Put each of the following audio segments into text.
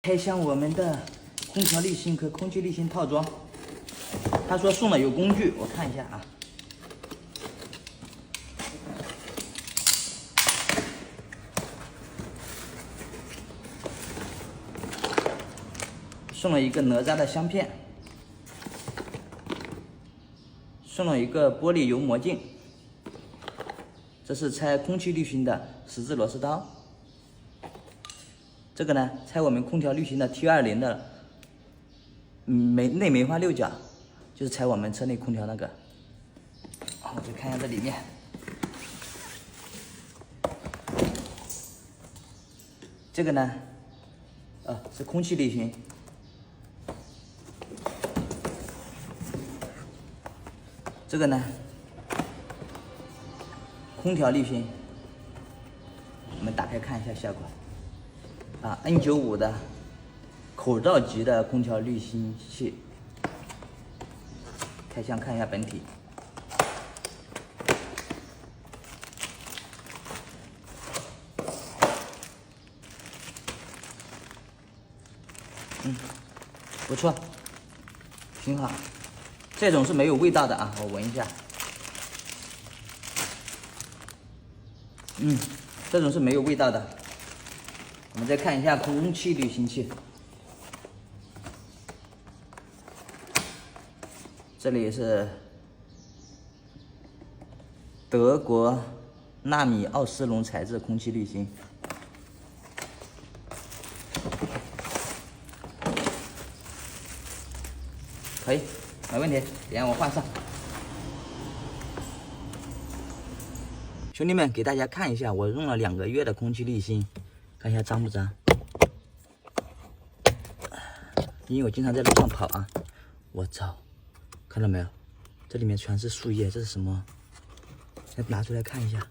开箱我们的空调滤芯和空气滤芯套装，他说送了有工具，我看一下啊。送了一个哪吒的香片，送了一个玻璃油磨镜，这是拆空气滤芯的十字螺丝刀。这个呢，拆我们空调滤芯的 T20的内梅花六角，就是拆我们车内空调那个。我再看一下这里面，这个呢，是空气滤芯。这个呢，空调滤芯，我们打开看一下效果。N95的口罩级的空调滤芯器，开箱看一下本体。不错，挺好。这种是没有味道的啊，我闻一下。这种是没有味道的。我们再看一下空气滤芯器，这里是德国纳米奥斯龙材质空气滤芯。可以，没问题。等下我换上。兄弟们，给大家看一下，我用了2个月的空气滤芯，看一下脏不脏？因为我经常在路上跑啊。我操，看到没有？这里面全是树叶，这是什么？来拿出来看一下。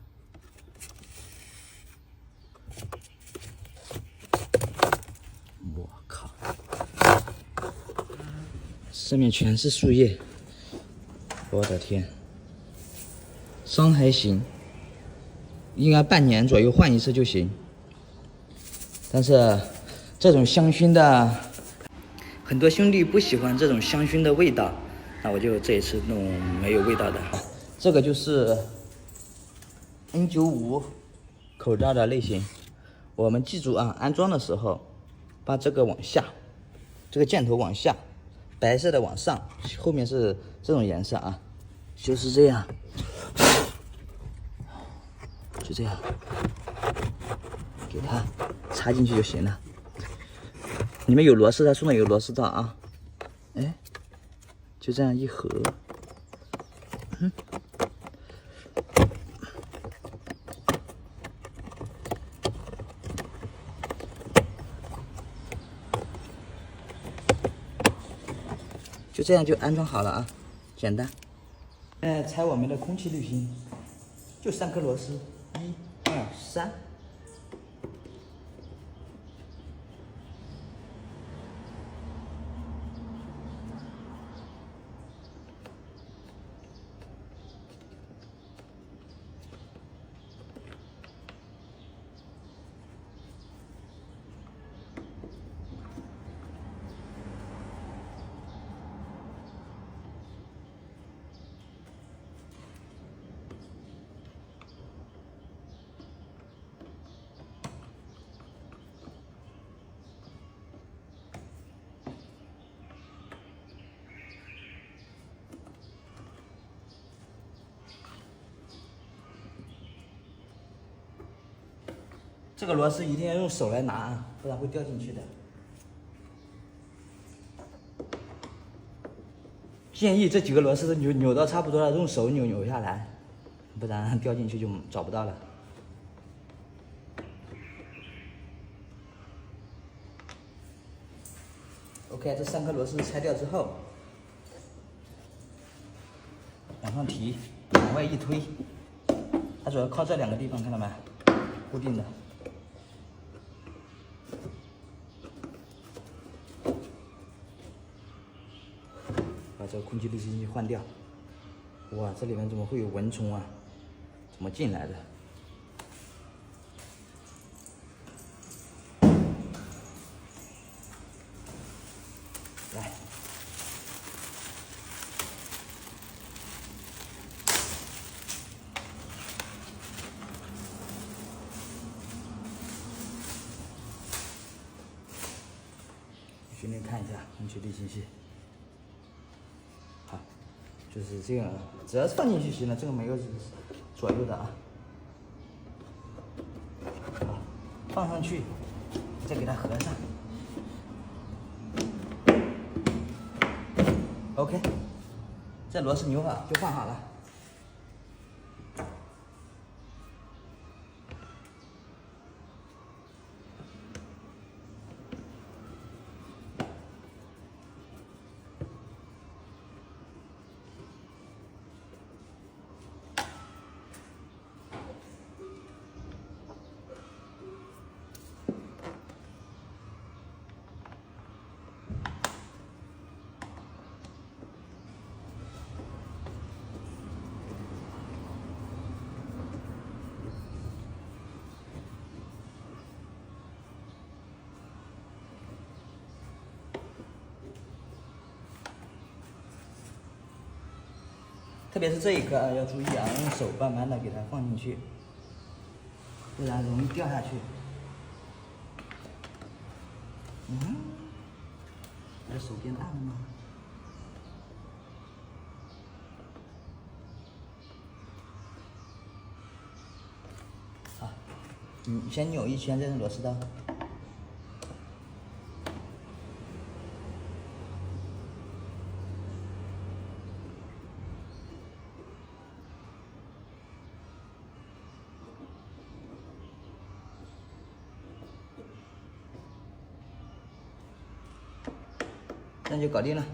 我靠！上面全是树叶，我的天！伤还行，应该半年左右换一次就行。但是这种香薰的，很多兄弟不喜欢这种香薰的味道，那我就这一次弄没有味道的。这个就是 N95 口罩的类型。我们记住啊，安装的时候把这个往下，这个箭头往下，白色的往上，后面是这种颜色啊，就是这样，就这样，给它插进去就行了。里面有螺丝，它送的有螺丝刀啊。哎，就这样一合，就这样就安装好了啊，简单。拆我们的空气滤芯，就3颗螺丝，1、2、3。这个螺丝一定要用手来拿啊，不然会掉进去的。建议这几个螺丝都扭到差不多了，用手扭下来，不然掉进去就找不到了。OK， 这3颗螺丝拆掉之后，往上提，往外一推，它主要靠这2个地方，看到没？固定的。把这个空气滤芯器换掉。哇，这里面怎么会有蚊虫啊？怎么进来的？来。兄弟看一下安全地信息。好，就是这个，只要放进去行了，这个没有左右的啊。好，放上去，再给它合上。OK， 这螺丝扭好就放好了。特别是这一颗啊，要注意啊，用手慢慢的给它放进去，不然容易掉下去。我的手变大了吗？好，你先扭一圈这根螺丝刀。那就搞定了。